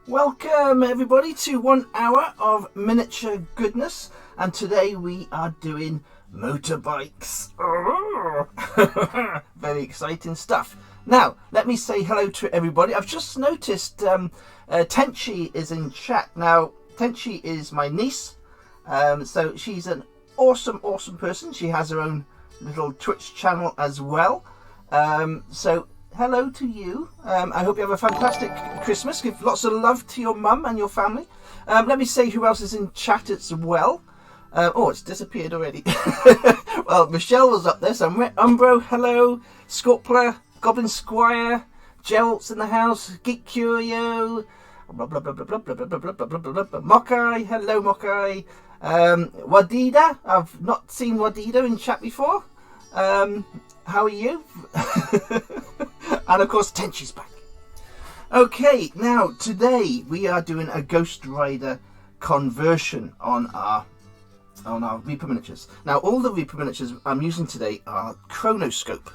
Welcome everybody to 1 hour of miniature goodness, and today we are doing motorbikes. Very exciting stuff. Now let me say hello to everybody. I've just noticed Tenchi is in chat. Now Tenchi is my niece, so she's an awesome person. She has her own little Twitch channel as well, so hello to you. I hope you have a fantastic Christmas. Give lots of love to your mum and your family. Let me say who else is in chat as well. Oh, it's disappeared already. Well, Michelle was up there. So Umbro, hello. Scorpler, Goblin Squire, Jelt's in the house. Geek Curio, blah blah blah blah blah blah blah blah blah blah blah. Mokai, hello Mokai. Wadida, I've not seen Wadida in chat before. How are you? And of course Tenchi's back. Okay, now today we are doing a Ghost Rider conversion on our Reaper miniatures. Now all the Reaper miniatures I'm using today are Chronoscope.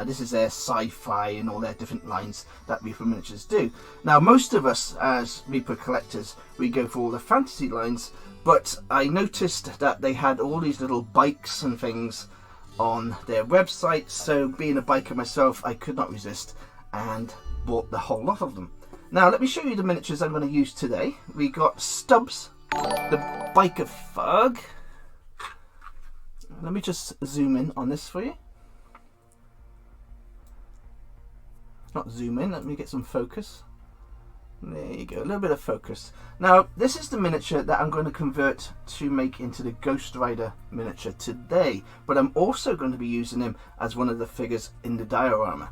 This is their sci-fi and all their different lines that Reaper miniatures do. Now most of us as Reaper collectors, we go for all the fantasy lines, but I noticed that they had all these little bikes and things on their website, so being a biker myself, I could not resist and bought the whole lot of them. Now let me show you the miniatures I'm going to use today. We got Stubbs, the biker thug. Let me just zoom in on this for you. Not zoom in, let me get some focus. There you go, a little bit of focus. Now this is the miniature that I'm going to convert to make into the Ghost Rider miniature today, but I'm also going to be using him as one of the figures in the diorama.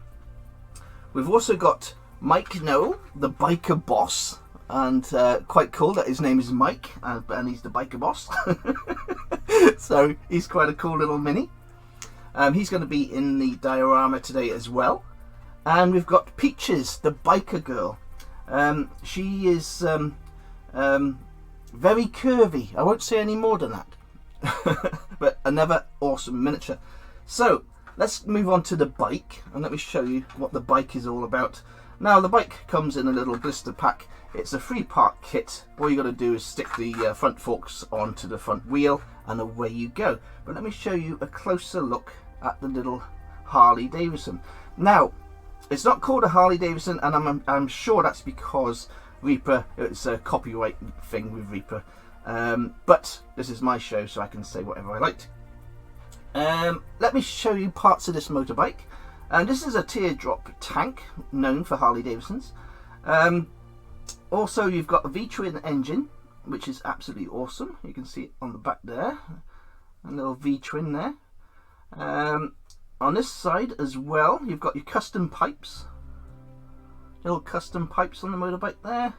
We've also got Mike Noel, the biker boss, and quite cool that his name is Mike and he's the biker boss. So he's quite a cool little mini. He's going to be in the diorama today as well. And we've got Peaches, the biker girl. She is very curvy. I won't say any more than that. But another awesome miniature. So let's move on to the bike and let me show you what the bike is all about. Now the bike comes in a little blister pack. It's a 3-part kit. All you got to do is stick the front forks onto the front wheel and away you go. But let me show you a closer look at the little Harley Davidson. Now it's not called a Harley Davidson, and I'm sure that's because Reaper, it's a copyright thing with Reaper. But this is my show, so I can say whatever I like. Let me show you parts of this motorbike. This is a teardrop tank, known for Harley Davidsons. Also, you've got a V-twin engine, which is absolutely awesome. You can see it on the back there, a little V-twin there. On this side as well, you've got your custom pipes. Little custom pipes on the motorbike there.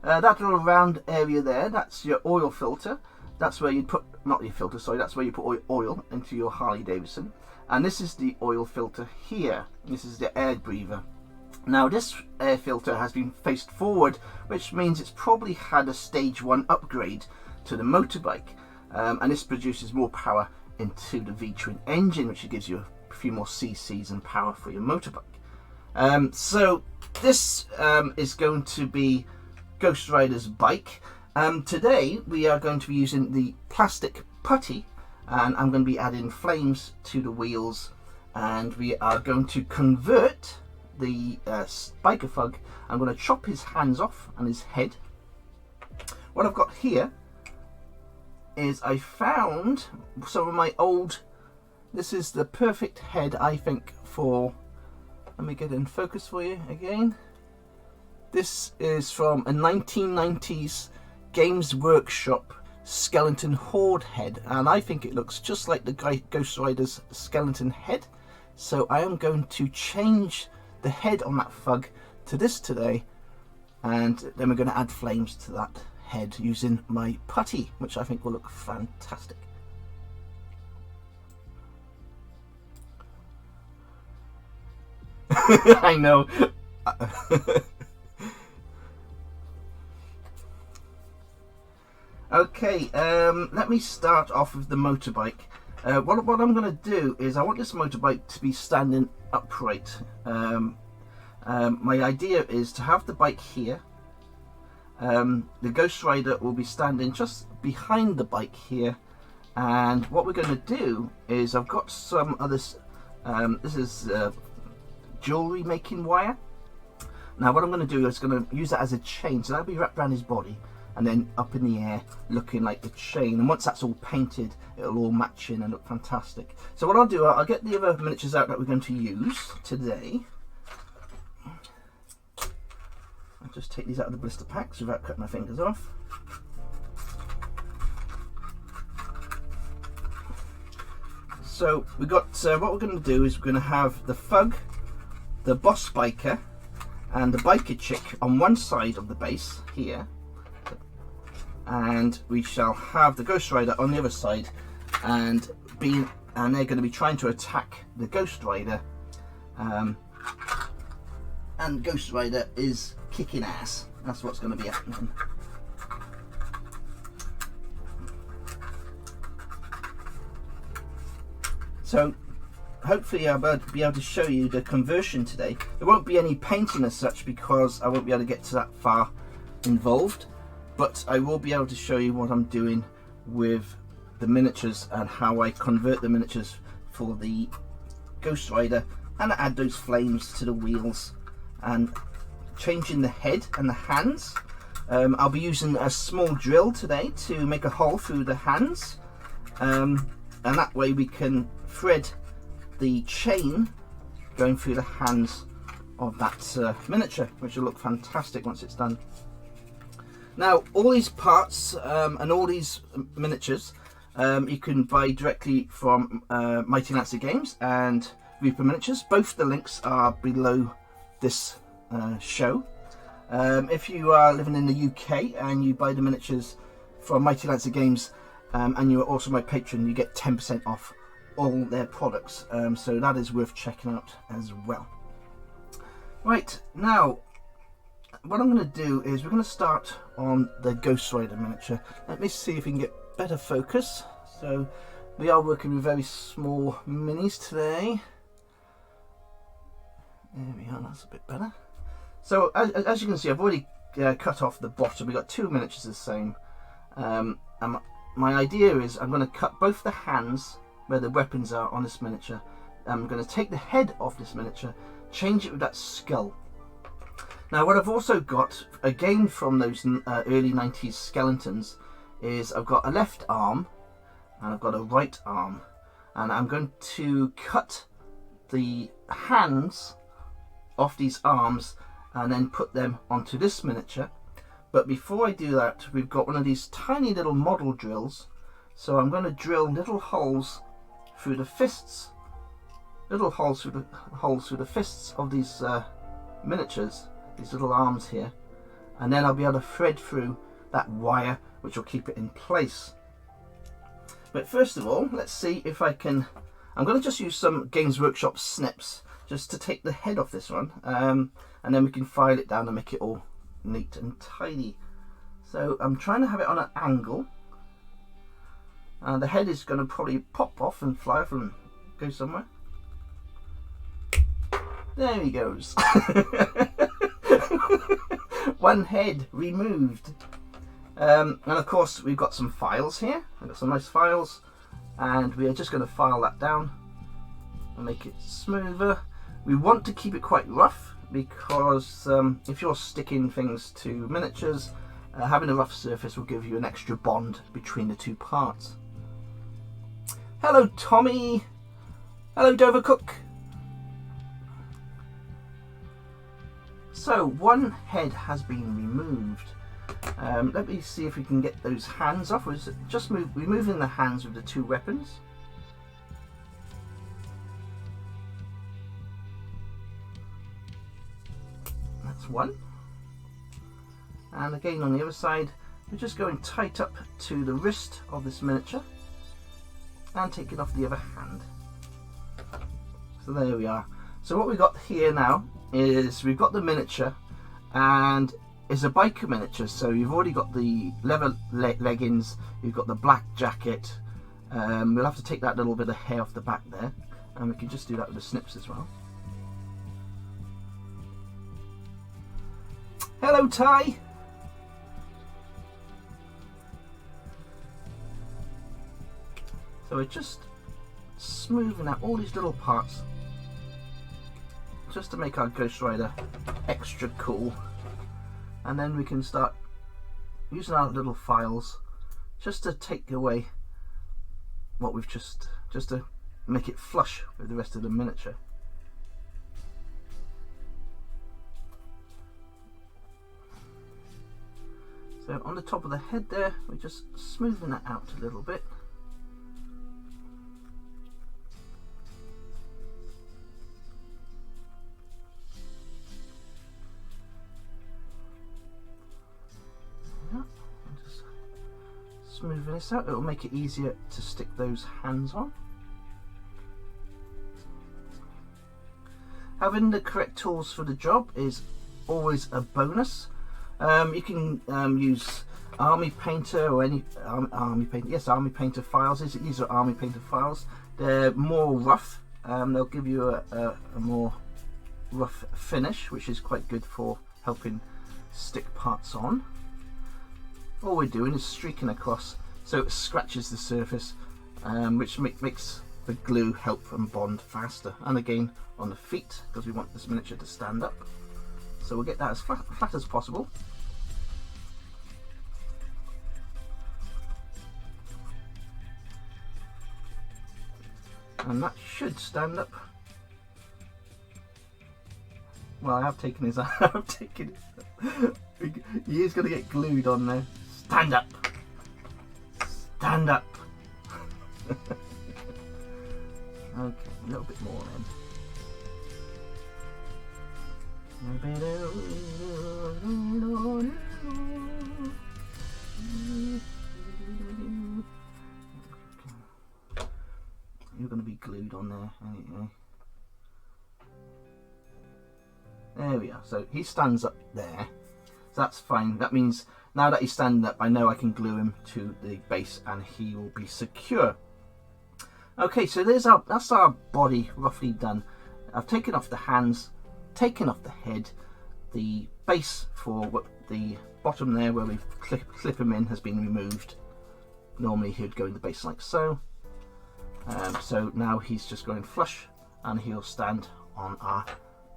That little round area there, that's your oil filter. That's where you'd put, not your filter, sorry, that's where you put oil into your Harley Davidson. And this is the oil filter here. This is the air breather. Now this air filter has been faced forward, which means it's probably had a stage 1 upgrade to the motorbike. And this produces more power into the V-twin engine, which gives you a few more cc's and power for your motorbike. So this is going to be Ghost Rider's bike. Today we are going to be using the plastic putty, and I'm going to be adding flames to the wheels, and we are going to convert the biker thug. I'm going to chop his hands off and his head. What I've got here is I found some of my old, this is the perfect head I think for, let me get in focus for you again. This is from a 1990s Games Workshop skeleton horde head, and I think it looks just like the Ghost Rider's skeleton head. So I am going to change the head on that thug to this today, and then we're going to add flames to that head using my putty, which I think will look fantastic. I know. Okay, let me start off with the motorbike. What I'm going to do is I want this motorbike to be standing upright. My idea is to have the bike here, The Ghost Rider will be standing just behind the bike here, and what we're going to do is I've got some of this. This is jewelry making wire. Now what I'm going to do is going to use that as a chain, so that'll be wrapped around his body and then up in the air looking like the chain, and once that's all painted it'll all match in and look fantastic. So what I'll do, I'll get the other miniatures out that we're going to use today. I'll just take these out of the blister packs without cutting my fingers off. So we got what we're going to do is we're going to have the Fug, the Boss Biker and the Biker Chick on one side of the base here, and we shall have the Ghost Rider on the other side, and they're going to be trying to attack the Ghost Rider, and Ghost Rider is kicking ass. That's what's going to be happening. So hopefully I'll be able to show you the conversion today. There won't be any painting as such because I won't be able to get to that far involved, but I will be able to show you what I'm doing with the miniatures and how I convert the miniatures for the Ghost Rider, and add those flames to the wheels and changing the head and the hands. I'll be using a small drill today to make a hole through the hands, and that way we can thread the chain going through the hands of that miniature, which will look fantastic once it's done. Now all these parts and all these miniatures you can buy directly from Mighty Lancer Games and Reaper Miniatures. Both the links are below this show. If you are living in the UK and you buy the miniatures from Mighty Lancer Games and you're also my patron, you get 10% off all their products, so that is worth checking out as well. Right, now what I'm going to do is we're going to start on the Ghost Rider miniature. Let me see if we can get better focus. So we are working with very small minis today. There we are, that's a bit better. So as you can see, I've already cut off the bottom. We've got two miniatures the same, and my idea is I'm going to cut both the hands where the weapons are on this miniature. I'm going to take the head off this miniature, change it with that skull. Now what I've also got, again from those early 90s skeletons, is I've got a left arm and I've got a right arm, and I'm going to cut the hands off these arms and then put them onto this miniature. But before I do that, we've got one of these tiny little model drills, so I'm going to drill little holes through the fists, holes through the fists of these miniatures, these little arms here, and then I'll be able to thread through that wire which will keep it in place. But first of all, let's see if I can. I'm going to just use some Games Workshop snips just to take the head off this one, and then we can file it down and make it all neat and tidy. So I'm trying to have it on an angle. The head is going to probably pop off and fly off and go somewhere. There he goes. One head removed. And of course we've got some files here. I've got some nice files, and we are just going to file that down and make it smoother. We want to keep it quite rough because if you're sticking things to miniatures, having a rough surface will give you an extra bond between the two parts. Hello Tommy! Hello Dover Cook! So one head has been removed. Let me see if we can get those hands off. We're just removing the hands with the two weapons. That's one. And again on the other side, we're just going tight up to the wrist of this miniature and taking off the other hand. So there we are. So what we've got here now is we've got the miniature, and it's a biker miniature, so you've already got the leather leggings, you've got the black jacket. We'll have to take that little bit of hair off the back there, and we can just do that with the snips as well. Hello Ty! So we're just smoothing out all these little parts just to make our Ghost Rider extra cool, and then we can start using our little files just to take away what we've just to make it flush with the rest of the miniature. So on the top of the head there, we're just smoothing that out a little bit. Just smoothing this out, it will make it easier to stick those hands on. Having the correct tools for the job is always a bonus. You can use Army Painter or any Army Painter. Yes, Army Painter files. These are Army Painter files. They're more rough. They'll give you a more rough finish, which is quite good for helping stick parts on. All we're doing is streaking across so it scratches the surface, which makes the glue help and bond faster. And again on the feet, because we want this miniature to stand up. So we'll get that as flat as possible. And that should stand up. Well, I have taken his I've taken it. He is going to get glued on there. Stand up! Stand up! Okay, a little bit more then. You're going to be glued on there anyway. There we are. So he stands up there. So that's fine. That means now that he's standing up, I know I can glue him to the base and he will be secure. Okay, so that's our body roughly done. I've taken off the hands, taken off the head. The base for the bottom there where we clip him in has been removed. Normally he would go in the base like so. So now he's just going flush and he'll stand on our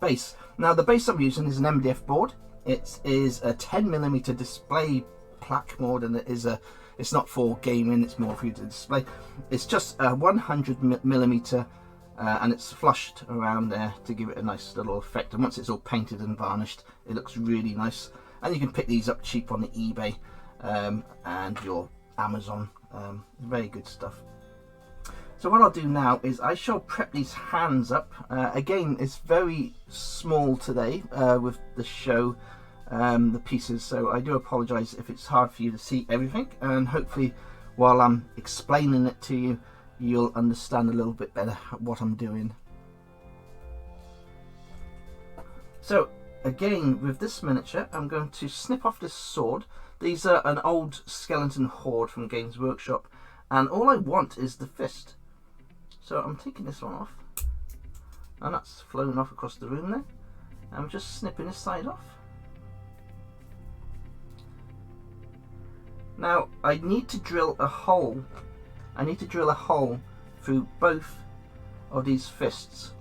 base. Now the base I'm using is an MDF board. It is a 10mm display plaque more than it is it's not for gaming, it's more for you to display. It's just a 100mm and it's flushed around there to give it a nice little effect, and once it's all painted and varnished it looks really nice. And you can pick these up cheap on the eBay and your Amazon. Very good stuff. So what I'll do now is I shall prep these hands up. Again, it's very small today with the show, the pieces, so I do apologise if it's hard for you to see everything, and hopefully while I'm explaining it to you, you'll understand a little bit better what I'm doing. So again, with this miniature, I'm going to snip off this sword. These are an old skeleton horde from Games Workshop, and all I want is the fist. So I'm taking this one off, and that's flown off across the room there. I'm just snipping this side off. Now I need to drill a hole. I need to drill a hole through both of these fists,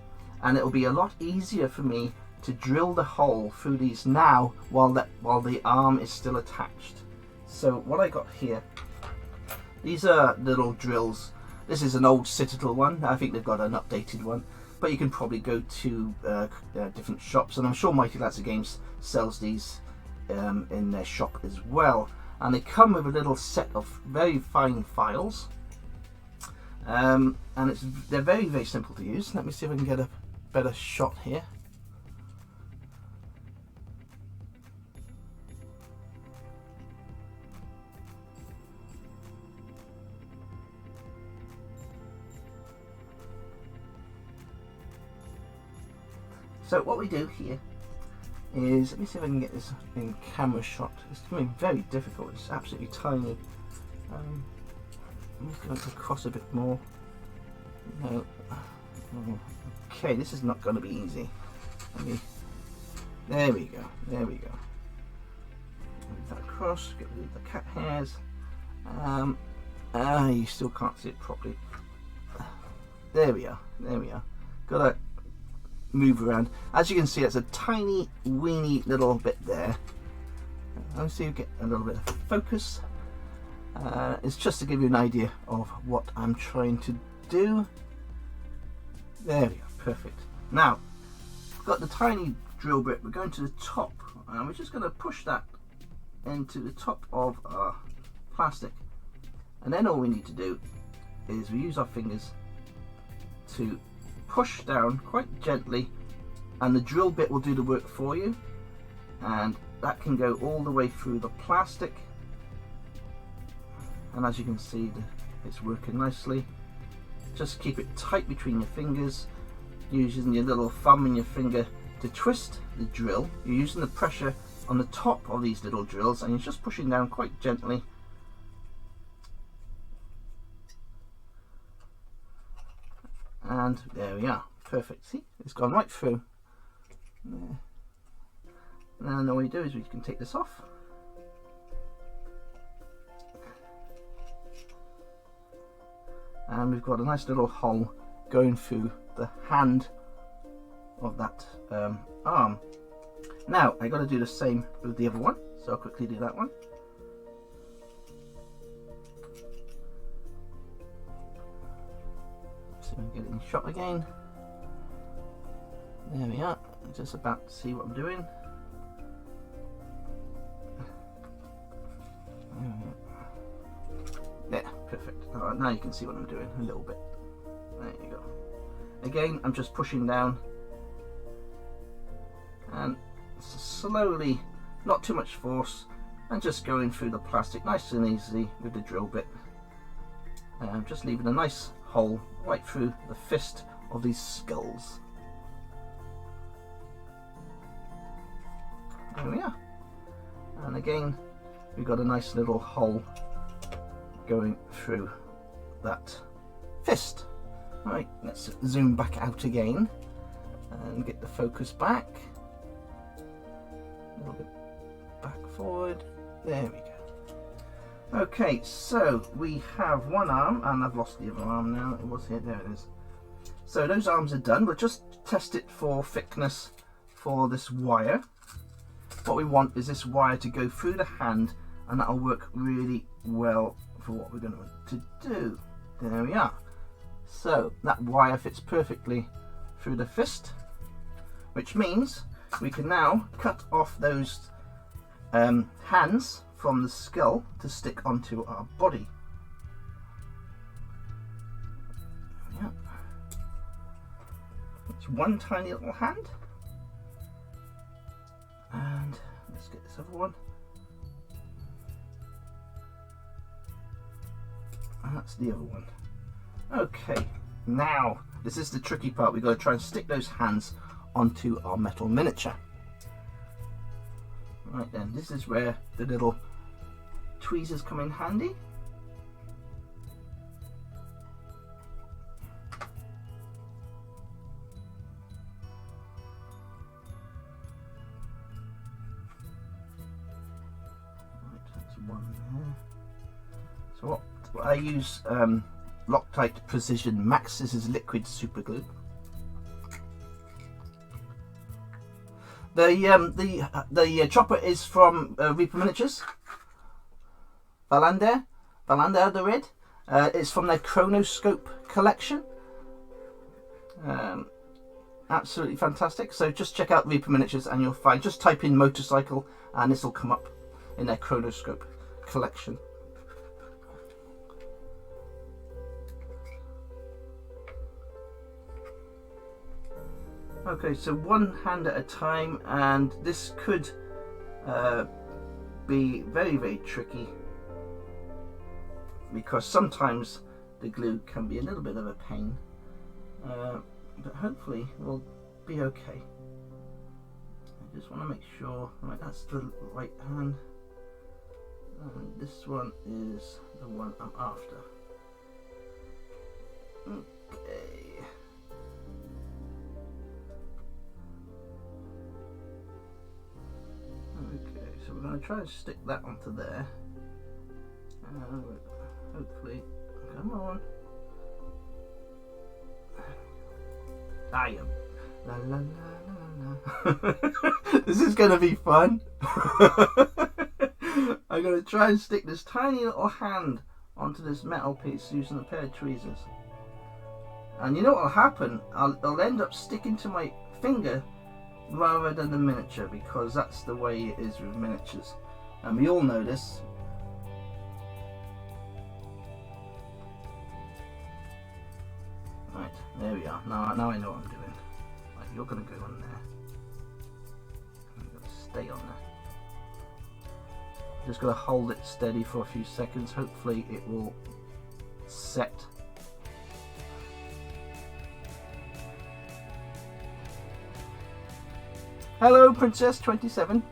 and it'll be a lot easier for me to drill the hole through these now while the arm is still attached. So what I got here, these are little drills. This is an old Citadel one. I think they've got an updated one, but you can probably go to different shops, and I'm sure Mighty Lads of Games sells these in their shop as well. And they come with a little set of very fine files, and they're very, very simple to use. Let me see if I can get a better shot here. So what we do here is, let me see if I can get this in camera shot. It's going to be very difficult, it's absolutely tiny. I'm just going to cross a bit more. No. Okay, this is not going to be easy. There we go, there we go. Move that across, get rid of the cat hairs. You still can't see it properly. There we are. There we are. Got to move around. As you can see, it's a tiny, weeny little bit there. Let's see if we get a little bit of focus. It's just to give you an idea of what I'm trying to do. There we are. Perfect. Now, we've got the tiny drill bit. We're going to the top, and we're just going to push that into the top of our plastic. And then all we need to do is we use our fingers to push down quite gently, and the drill bit will do the work for you, and that can go all the way through the plastic. And as you can see, it's working nicely. Just keep it tight between your fingers, using your little thumb and your finger to twist the drill. You're using the pressure on the top of these little drills, and you're just pushing down quite gently. And there we are. Perfect. See, it's gone right through. There. And then all we do is we can take this off. And we've got a nice little hole going through the hand of that arm. Now I got to do the same with the other one, so I'll quickly do that one. So we get it in shot again. There we are. I'm just about to see what I'm doing. There, perfect. Alright, now you can see what I'm doing a little bit. There you go. Again, I'm just pushing down and slowly, not too much force, and just going through the plastic nice and easy with the drill bit. I'm just leaving a nice hole right through the fist of these skulls. There we are. And again, we've got a nice little hole going through that fist. Right, let's zoom back out again and get the focus back. A little bit back forward. There we go. Okay, so we have one arm, and I've lost the other arm now. It was here, there it is. So those arms are done. We'll just test it for thickness for this wire. What we want is this wire to go through the hand, and that'll work really well for what we're going to do. There we are. So that wire fits perfectly through the fist, which means we can now cut off those hands from the skull to stick onto our body. Yeah. It's one tiny little hand, and let's get this other one. And that's the other one. Okay, now this is the tricky part. We've got to try and stick those hands onto our metal miniature. Right then, this is where the little tweezers come in handy. Right, that's one there. So what I use Loctite Precision Max. This is liquid super glue. The chopper is from Reaper Miniatures. Valander the Red. It's from their Chronoscope collection. Absolutely fantastic. So just check out Reaper Miniatures and you'll find, just type in motorcycle and this will come up in their Chronoscope collection. Okay, so one hand at a time, and this could be very, very tricky because sometimes the glue can be a little bit of a pain, but hopefully we'll be okay. I just want to make sure, right, that's the right hand, and this one is the one I'm after. Okay. Okay, so we're going to try and stick that onto there. Hopefully, come on. I am. La la la la la. This is gonna be fun. I'm gonna try and stick this tiny little hand onto this metal piece using a pair of tweezers. And you know what'll happen? I'll end up sticking to my finger rather than the miniature, because that's the way it is with miniatures. And we all know this. Right, there we are. Now I know what I'm doing. Right, you're going to go on there. I'm going to stay on there. Just going to hold it steady for a few seconds. Hopefully it will set. Hello, Princess 27.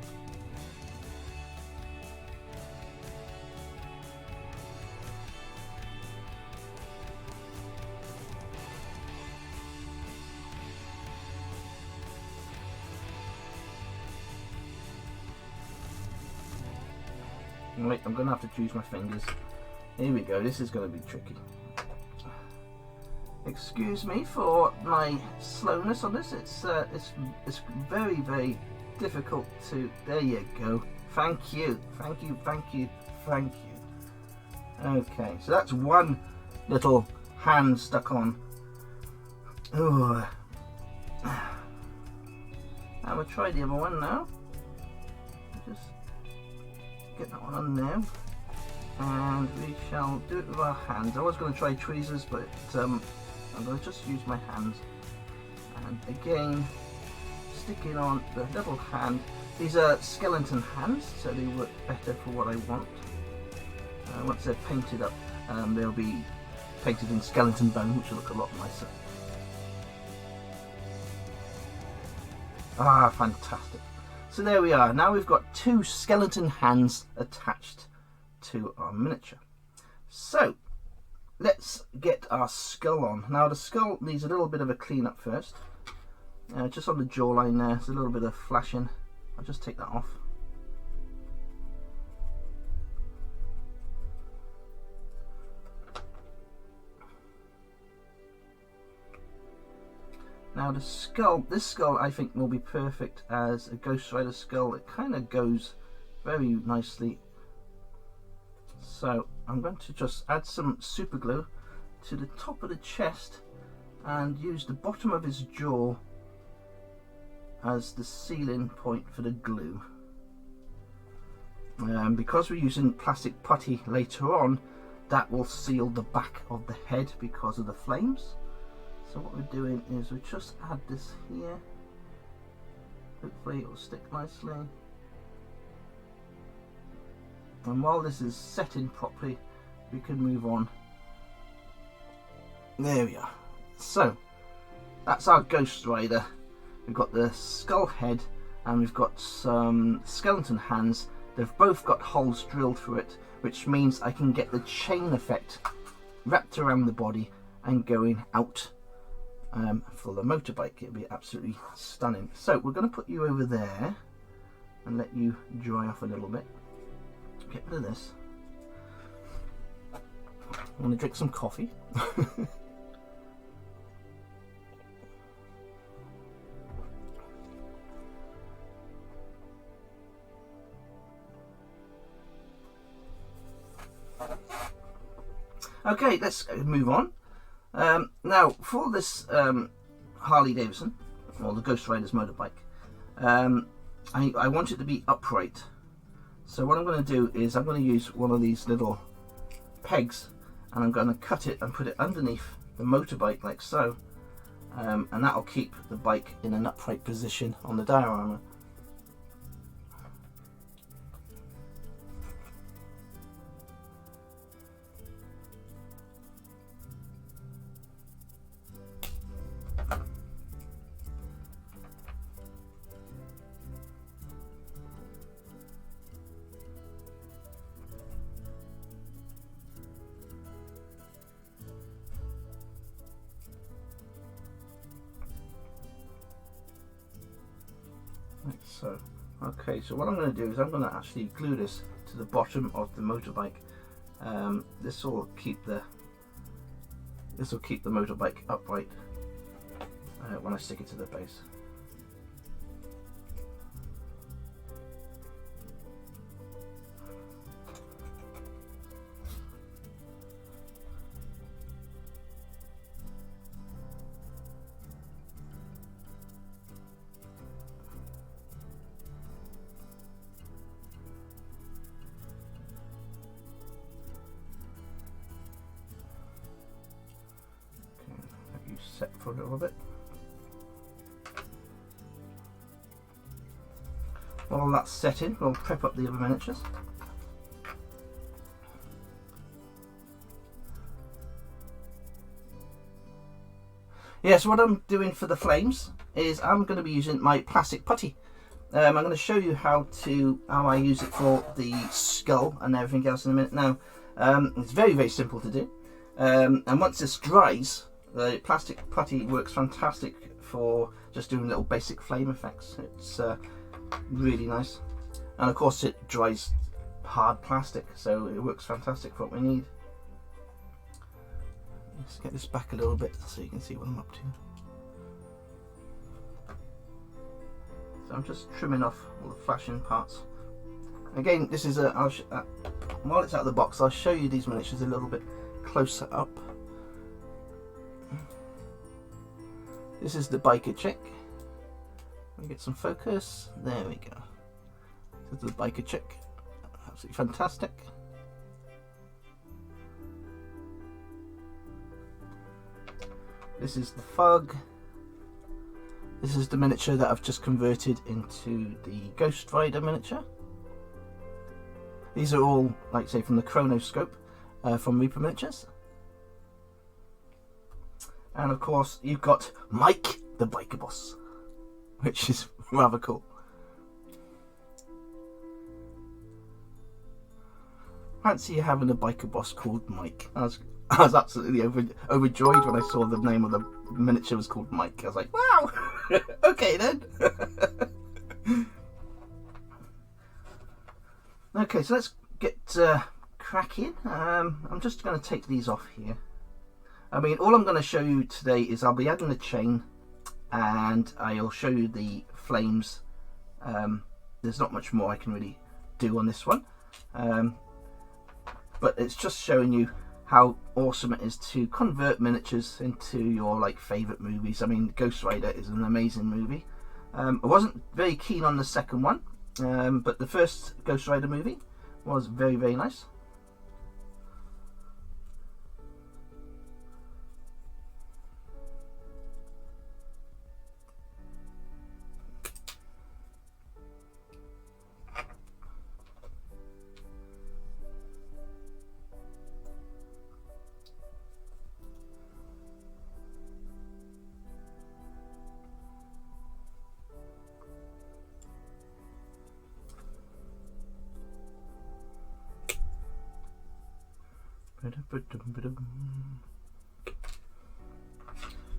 Wait, I'm going to have to choose my fingers. Here we go, this is going to be tricky. Excuse me for my slowness on this. It's very, very difficult to... There you go. Thank you. Thank you, thank you, thank you. Okay, so that's one little hand stuck on. Oh. I'm going to try the other one now. Just get that one on there. And we shall do it with our hands. I was going to try tweezers, but I'm going to just use my hands. And again, sticking on the little hand. These are skeleton hands, so they work better for what I want. Once they're painted up, they'll be painted in skeleton bone, which will look a lot nicer. Ah, fantastic. So there we are. Now we've got two skeleton hands attached to our miniature. So let's get our skull on. Now the skull needs a little bit of a clean up first. Just on the jawline there, there's a little bit of flashing. I'll just take that off. Now the skull, this skull I think will be perfect as a Ghost Rider skull. It kind of goes very nicely. So I'm going to just add some super glue to the top of the chest and use the bottom of his jaw as the sealing point for the glue. Because we're using plastic putty later on, that will seal the back of the head because of the flames. So what we're doing is we just add this here. Hopefully it will stick nicely. And while this is setting properly, we can move on. There we are. So that's our Ghost Rider. We've got the skull head and we've got some skeleton hands. They've both got holes drilled through it, which means I can get the chain effect wrapped around the body and going out for the motorbike. It'll be absolutely stunning. So we're going to put you over there and let you dry off a little bit. Get rid of this. I want to drink some coffee. Okay, let's move on. Now, for this Harley Davidson, or the Ghost Rider's motorbike, I want it to be upright. So what I'm going to do is I'm going to use one of these little pegs and I'm going to cut it and put it underneath the motorbike like so, and that'll keep the bike in an upright position on the diorama. Like so. Okay, so what I'm going to do is I'm going to actually glue this to the bottom of the motorbike. This will keep the motorbike upright. when I stick it to the base. Set for a little bit. While that's setting, we'll prep up the other miniatures. Yes, what I'm doing for the flames is I'm going to be using my plastic putty. I'm going to show you how I use it for the skull and everything else in a minute. Now, it's very simple to do, and once this dries, the plastic putty works fantastic for just doing little basic flame effects. It's really nice, and of course it dries hard plastic, so it works fantastic for what we need. Let's get this back a little bit so you can see what I'm up to. So I'm just trimming off all the flashing parts. Again, this is while it's out of the box, I'll show you these miniatures a little bit closer up. This is the biker chick. Let me get some focus. There we go. This is the biker chick. Absolutely fantastic. This is the Fug. This is the miniature that I've just converted into the Ghost Rider miniature. These are all, like say, from the Chronoscope from Reaper Miniatures. And of course, you've got Mike the Biker Boss, which is rather cool. Fancy having a biker boss called Mike. I was absolutely overjoyed when I saw the name of the miniature was called Mike. I was like, wow, okay then. Okay, so let's get cracking. I'm just going to take these off here. I mean, all I'm going to show you today is I'll be adding the chain, and I'll show you the flames. There's not much more I can really do on this one, but it's just showing you how awesome it is to convert miniatures into your favourite movies. I mean, Ghost Rider is an amazing movie. I wasn't very keen on the second one, but the first Ghost Rider movie was very nice.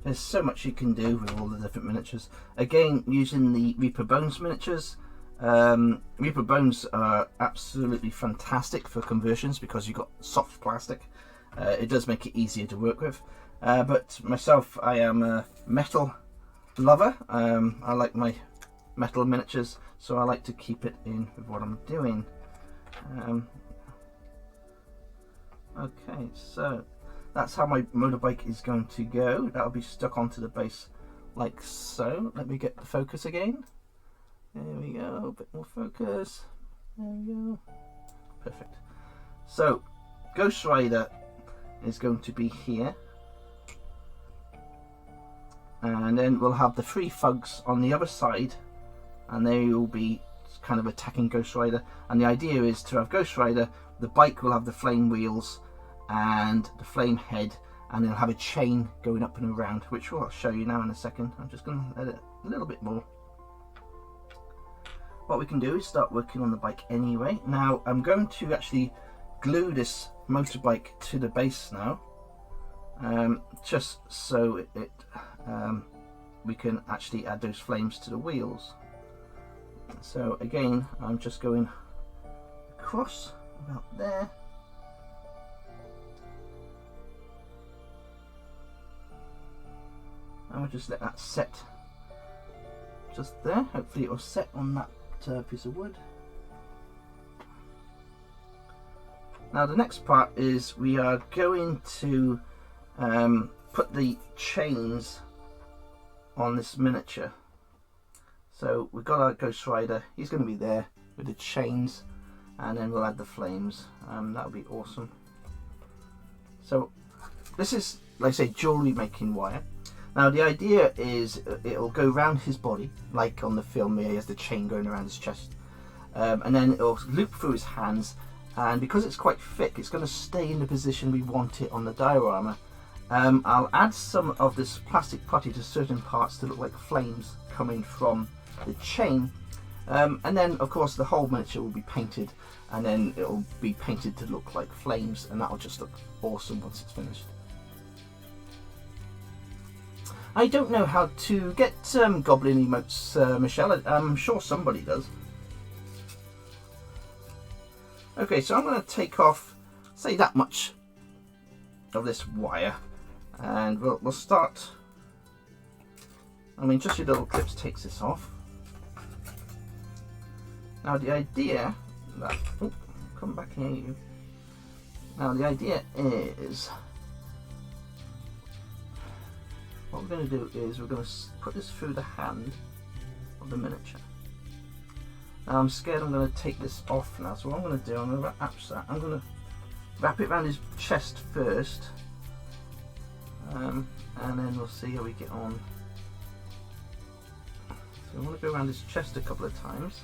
There's so much you can do with all the different miniatures. Again, using the Reaper Bones miniatures. Reaper Bones are absolutely fantastic for conversions because you've got soft plastic. It does make it easier to work with. But myself, I am a metal lover. I like my metal miniatures, so I like to keep it in with what I'm doing. Okay, so that's how my motorbike is going to go. That'll be stuck onto the base like so. Let me get the focus again. There we go, a bit more focus. There we go. Perfect. So, Ghost Rider is going to be here. And then we'll have the 3 Fugs on the other side. And they will be kind of attacking Ghost Rider. And the idea is to have Ghost Rider, the bike will have the flame wheels and the flame head, and it'll have a chain going up and around, which I'll show you now in a second. I'm just going to edit a little bit more. What we can do is start working on the bike anyway. Now I'm going to actually glue this motorbike to the base now, just so we can actually add those flames to the wheels. So again, I'm just going across about there. and we'll just let that set just there. Hopefully it will set on that piece of wood. Now the next part is we are going to put the chains on this miniature. So we've got our Ghost Rider, he's going to be there with the chains, and then we'll add the flames. That'll be awesome. So this is, like I say, jewellery making wire. Now the idea is it'll go around his body, like on the film where he has the chain going around his chest, and then it'll loop through his hands, and because it's quite thick, it's going to stay in the position we want it on the diorama. I'll add some of this plastic putty to certain parts to look like flames coming from the chain, and then of course the whole miniature will be painted, and then it'll be painted to look like flames, and that'll just look awesome once it's finished. I don't know how to get goblin emotes, Michelle. I'm sure somebody does. Okay, so I'm going to take off, say, that much of this wire, and we'll start. I mean, just your little clips takes this off. Now the idea that, oh, come back here, you. Now the idea is, what we're going to do is we're going to put this through the hand of the miniature. Now I'm scared I'm going to take this off now, so what I'm going to do, I'm going to wrap it around his chest first, and then we'll see how we get on. So I want to go around his chest a couple of times.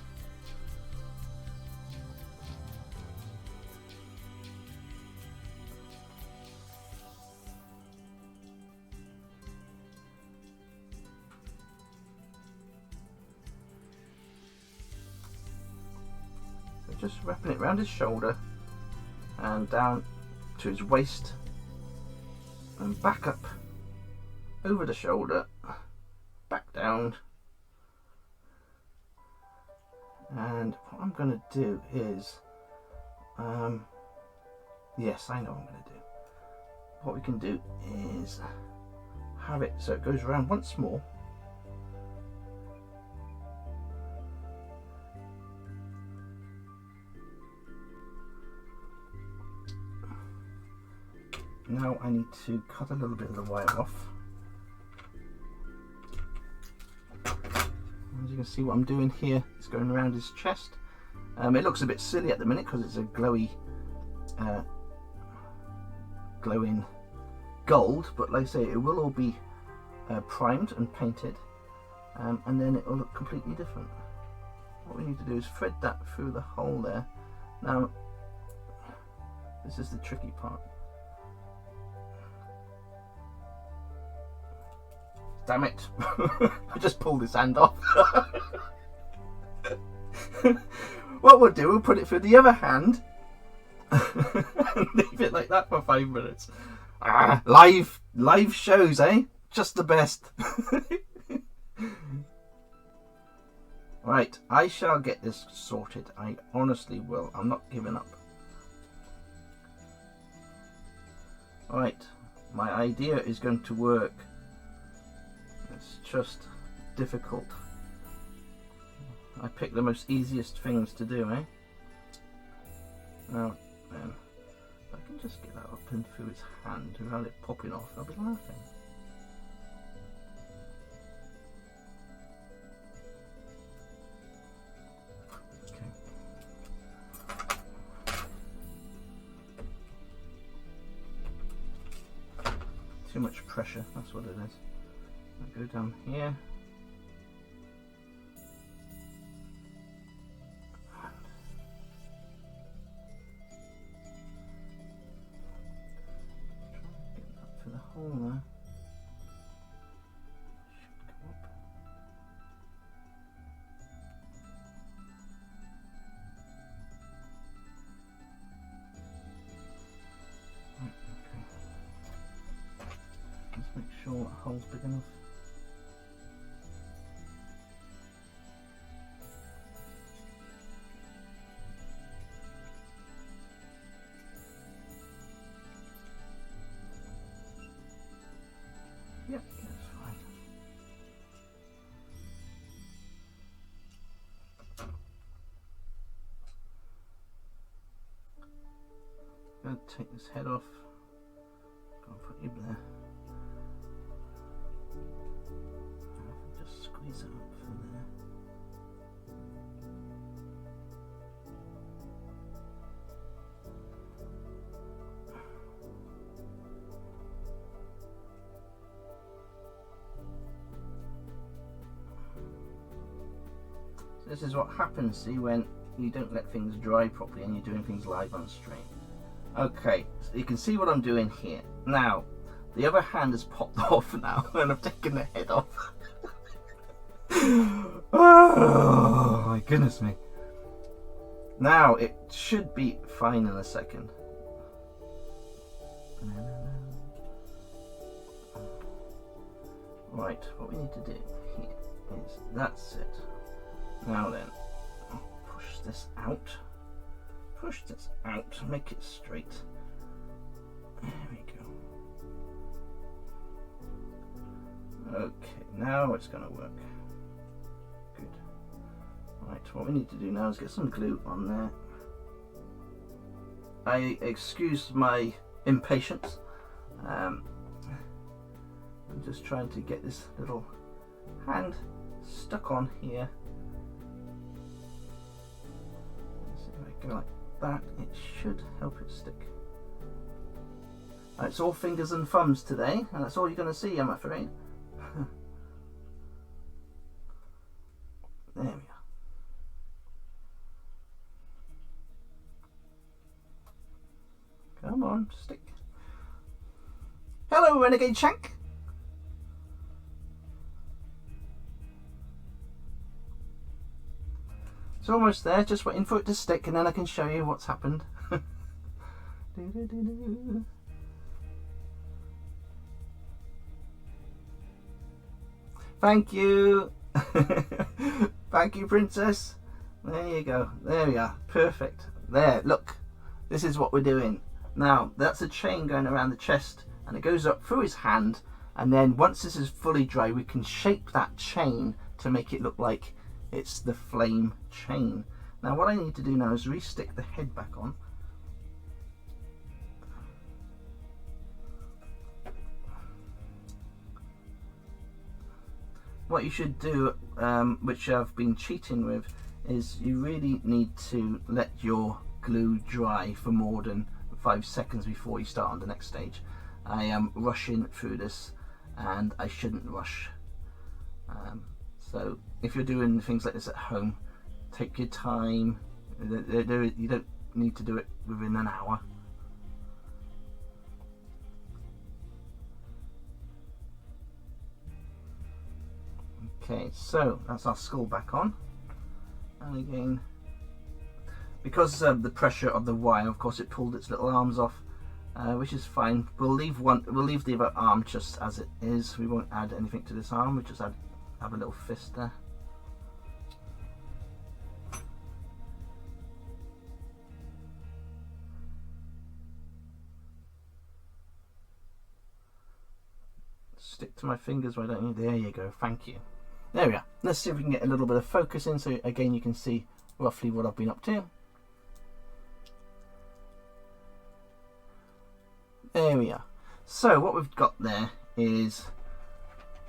Just wrapping it around his shoulder and down to his waist and back up over the shoulder, back down, and what I'm going to do is, yes, I know what I'm going to do. What we can do is have it so it goes around once more. Now I need to cut a little bit of the wire off. As you can see, what I'm doing here is going around his chest. It looks a bit silly at the minute because it's a glowing gold, but like I say, it will all be primed and painted, and then it will look completely different. What we need to do is thread that through the hole there. Now, this is the tricky part. Damn it! I just pulled his hand off. What we'll do, we'll put it through the other hand and leave it like that for 5 minutes. Live shows, eh? Just the best. Right, I shall get this sorted. I honestly will. I'm not giving up. Right, my idea is going to work. It's just difficult. I picked the most easiest things to do, eh? Now, then, if I can just get that up and through his hand without it popping off, I'll be laughing. Okay. Too much pressure, that's what it is. I'll go down here. For the hole there. Should come up. Right, okay. Let's make sure that hole's big enough. Yep, that's fine. Gotta take this head off. Gotta put you there. Just squeeze it up from there. So this is what happens, see, when you don't let things dry properly and you're doing things live on stream. Okay, so you can see what I'm doing here. Now, the other hand has popped off now and I've taken the head off. Oh my goodness me. Now, it should be fine in a second. Right, what we need to do here is, that's it. Now then, push this out, make it straight. There we go. Okay, now it's going to work. Good. Right, what we need to do now is get some glue on there. I excuse my impatience. I'm just trying to get this little hand stuck on here. Go like that, it should help it stick. It's all fingers and thumbs today, and that's all you're going to see, I'm afraid. There we are. Come on, stick. Hello, Renegade Shank. It's almost there, just waiting for it to stick and then I can show you what's happened. Thank you. Thank you, Princess. There you go. There we are. Perfect. There, look. This is what we're doing. Now, that's a chain going around the chest and it goes up through his hand, and then once this is fully dry we can shape that chain to make it look like it's the flame chain. Now what I need to do now is re-stick the head back on. What you should do, which I've been cheating with, is you really need to let your glue dry for more than 5 seconds before you start on the next stage. I am rushing through this and I shouldn't rush. So if you're doing things like this at home, take your time. You don't need to do it within an hour. Okay, so that's our skull back on. And again, because of the pressure of the wire, of course it pulled its little arms off, which is fine. We'll leave the other arm just as it is. We won't add anything to this arm. We just have a little fist there. Stick to my fingers, why don't you? There you go, thank you. There we are. Let's see if we can get a little bit of focus in so again you can see roughly what I've been up to. There we are. So what we've got there is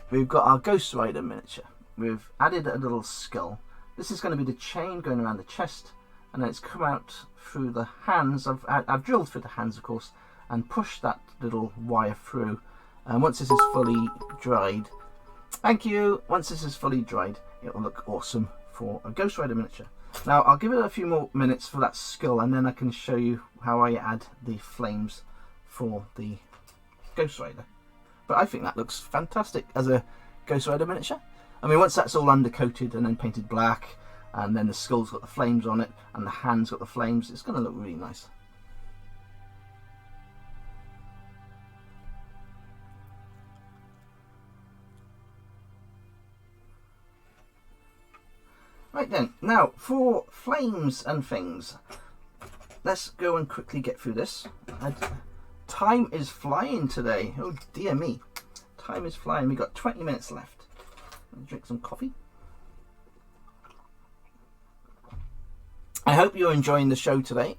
we've got our Ghost Rider miniature. We've added a little skull. This is going to be the chain going around the chest, and then it's come out through the hands. I've drilled through the hands, of course, and pushed that little wire through. And once this is fully dried, thank you, once this is fully dried, it will look awesome for a Ghost Rider miniature. Now I'll give it a few more minutes for that skull, and then I can show you how I add the flames for the Ghost Rider. But I think that looks fantastic as a Ghost Rider miniature. I mean, once that's all undercoated and then painted black, and then the skull's got the flames on it and the hand's got the flames, it's going to look really nice. Right then, now for flames and things, let's go and quickly get through this. Time is flying today. Oh dear me, time is flying. We've got 20 minutes left. I'll drink some coffee. I hope you're enjoying the show today.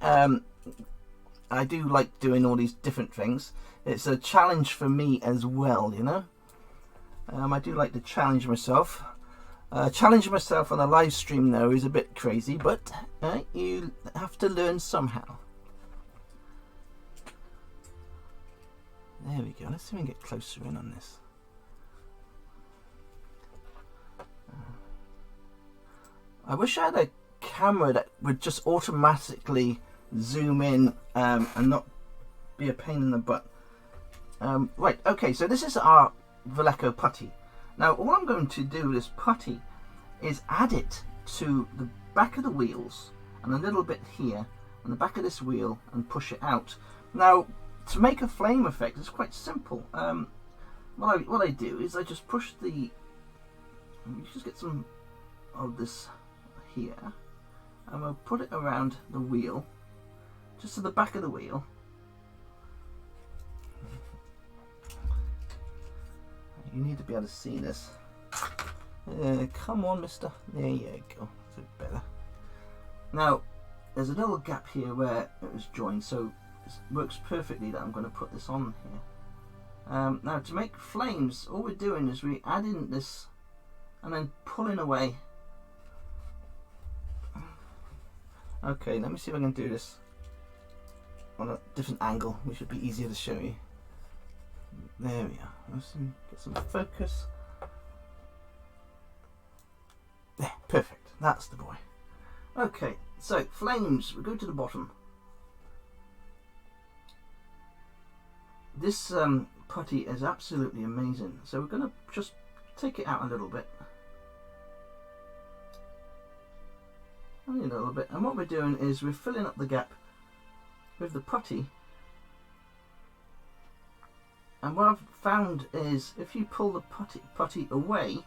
I do like doing all these different things. It's a challenge for me as well, you know. I do like to challenge myself. Challenging myself on a live stream though is a bit crazy, but you have to learn somehow. There we go. Let's see if we can get closer in on this. I wish I had a camera that would just automatically zoom in and not be a pain in the butt. Right, okay, so this is our Valleco putty. Now all I'm going to do with this putty is add it to the back of the wheels and a little bit here on the back of this wheel and push it out. Now to make a flame effect it's quite simple. What I do is I just push the, you just get some of this here and we'll put it around the wheel, just to the back of the wheel. You need to be able to see this. Come on, mister. There you go. That's a bit better. Now, there's a little gap here where it was joined, so it works perfectly that I'm going to put this on here. Now, to make flames, all we're doing is we add in this and then pulling away. Okay, let me see if I can do this on a different angle, which should be easier to show you. There we are. Let's get some focus. There, perfect. That's the boy. Okay, so flames. We go to the bottom. This putty is absolutely amazing. So we're going to just take it out a little bit. Only a little bit. And what we're doing is we're filling up the gap with the putty. And what I've found is if you pull the putty away,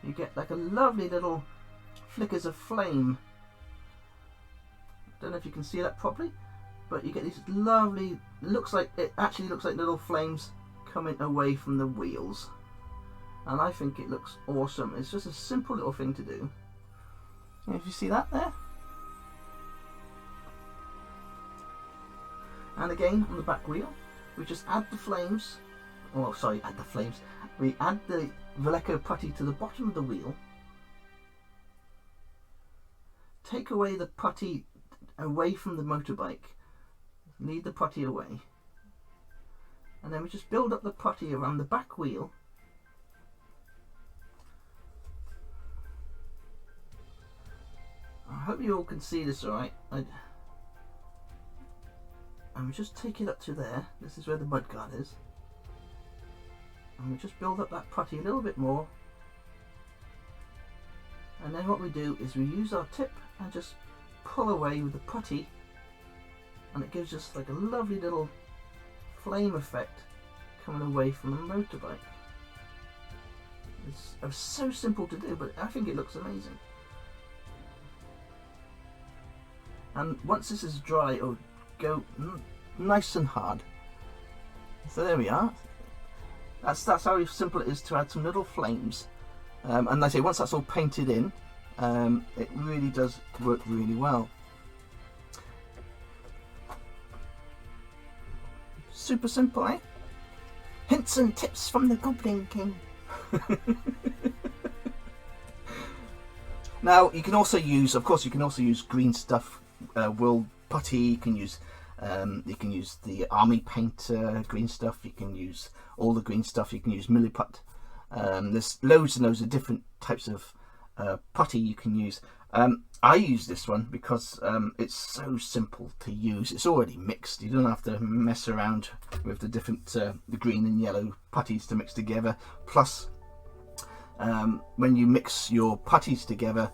you get like a lovely little flickers of flame. Don't know if you can see that properly, but you get these lovely, it actually looks like little flames coming away from the wheels. And I think it looks awesome. It's just a simple little thing to do. And if you see that there. And again, on the back wheel, we just add the flames. Oh, sorry, add the flames. We add the Valleco putty to the bottom of the wheel. Take away the putty away from the motorbike. Lead the putty away. And then we just build up the putty around the back wheel. I hope you all can see this alright. And we just take it up to there. This is where the mudguard is. And we just build up that putty a little bit more. And then what we do is we use our tip and just pull away with the putty. And it gives us like a lovely little flame effect coming away from the motorbike. It's so simple to do, but I think it looks amazing. And once this is dry, it'll go nice and hard. So there we are. That's how simple it is to add some little flames. And like I say, once that's all painted in, it really does work really well. Super simple, eh? Hints and tips from the Goblin King. Now you can also use, of course, you can also use green stuff, wool putty. You can use the army paint green stuff. You can use all the green stuff. You can use milliput. There's loads and loads of different types of putty you can use. I use this one because it's so simple to use. It's already mixed. You don't have to mess around with the different the green and yellow putties to mix together. Plus, when you mix your putties together,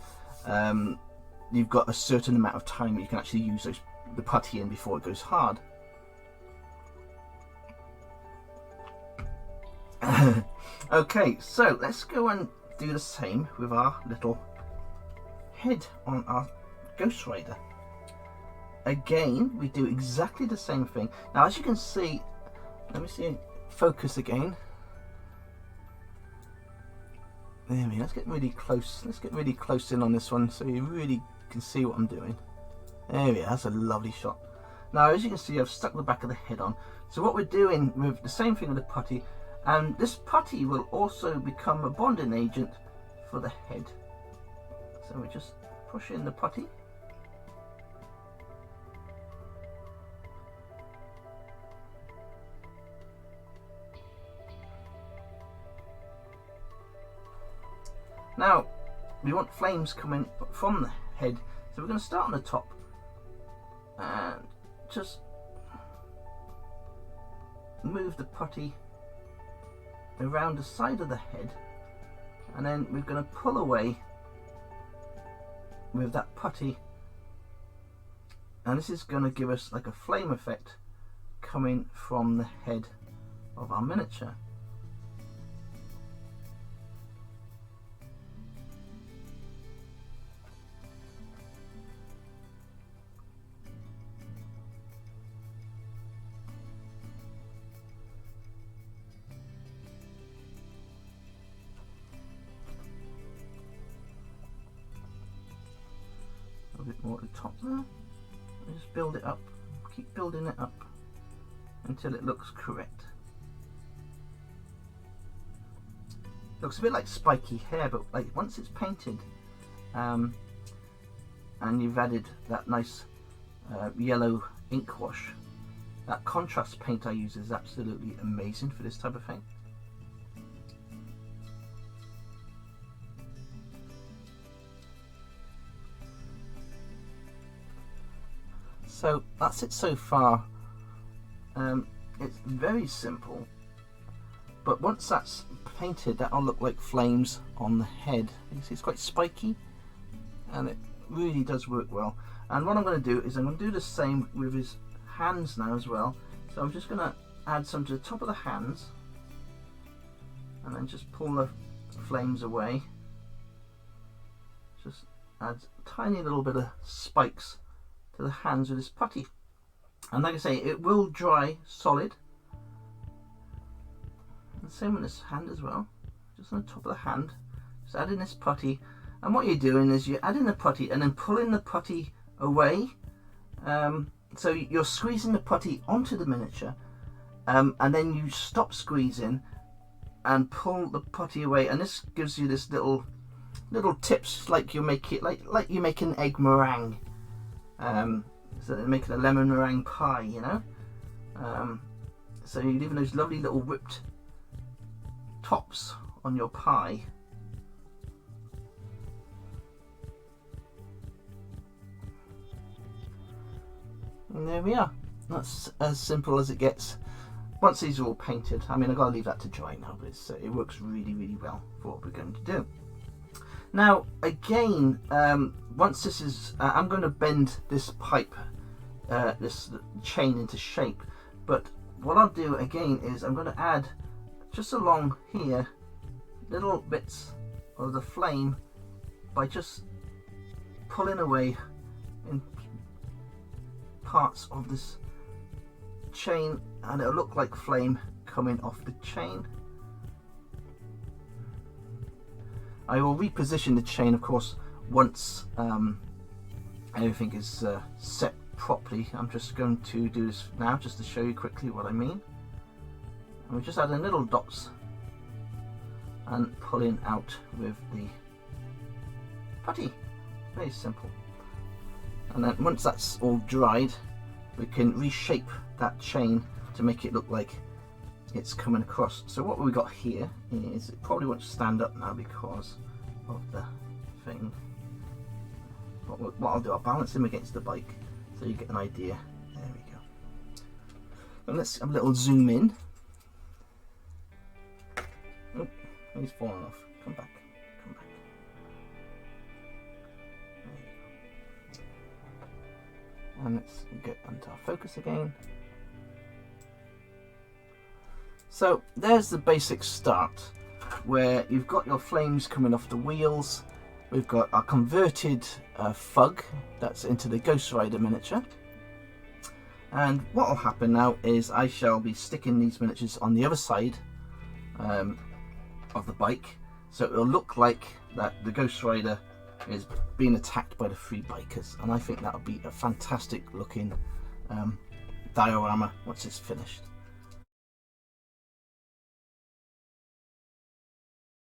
you've got a certain amount of time that you can actually use the putty in before it goes hard. Okay, so let's go and do the same with our little head on our Ghost Rider. Again, we do exactly the same thing. Now, as you can see, let me see, focus again. There we go. Let's get really close. Let's get really close in on this one so you really can see what I'm doing. There we are, that's a lovely shot. Now as you can see, I've stuck the back of the head on. So what we're doing with the same thing with the putty, and this putty will also become a bonding agent for the head. So we just push in the putty. Now we want flames coming from the head, so we're going to start on the top and just move the putty around the side of the head, and then we're going to pull away with that putty, and this is going to give us like a flame effect coming from the head of our miniature. A bit more at the top there. Just build it up, keep building it up until it looks correct. Looks a bit like spiky hair, but like once it's painted and you've added that nice yellow ink wash, that contrast paint I use is absolutely amazing for this type of thing. So that's it so far. It's very simple, but once that's painted, that'll look like flames on the head. You see it's quite spiky, and it really does work well. And what I'm going to do is I'm going to do the same with his hands now as well. So I'm just going to add some to the top of the hands, and then just pull the flames away. Just add a tiny little bit of spikes to the hands with this putty, and like I say, it will dry solid. And same with this hand as well, just on the top of the hand, just adding this putty. And what you're doing is you're adding the putty and then pulling the putty away, so you're squeezing the putty onto the miniature, and then you stop squeezing and pull the putty away, and this gives you this little tips, like you make it like you make an egg meringue. So they're making a lemon meringue pie, you know. So you're leaving those lovely little whipped tops on your pie. And there we are. That's as simple as it gets. Once these are all painted, I mean, I've got to leave that to dry now, but it works really, really well for what we're going to do. Now, again, once this is, I'm going to bend this pipe, this chain into shape. But what I'll do again is I'm going to add just along here little bits of the flame by just pulling away in parts of this chain, and it'll look like flame coming off the chain. I will reposition the chain, of course, once everything is set properly. I'm just going to do this now just to show you quickly what I mean. And we're just adding little dots and pulling out with the putty. Very simple. And then once that's all dried, we can reshape that chain to make it look like it's coming across. So what we got here is, it probably won't stand up now because of the thing. What I'll do, I'll balance him against the bike so you get an idea. There we go. And let's have a little zoom in. Oh, he's fallen off. Come back. Come back. There you go. And let's get onto our focus again. So there's the basic start, where you've got your flames coming off the wheels. We've got our converted fug that's into the Ghost Rider miniature. And what will happen now is I shall be sticking these miniatures on the other side of the bike, so it will look like that the Ghost Rider is being attacked by the three bikers, and I think that would be a fantastic looking diorama once it's finished.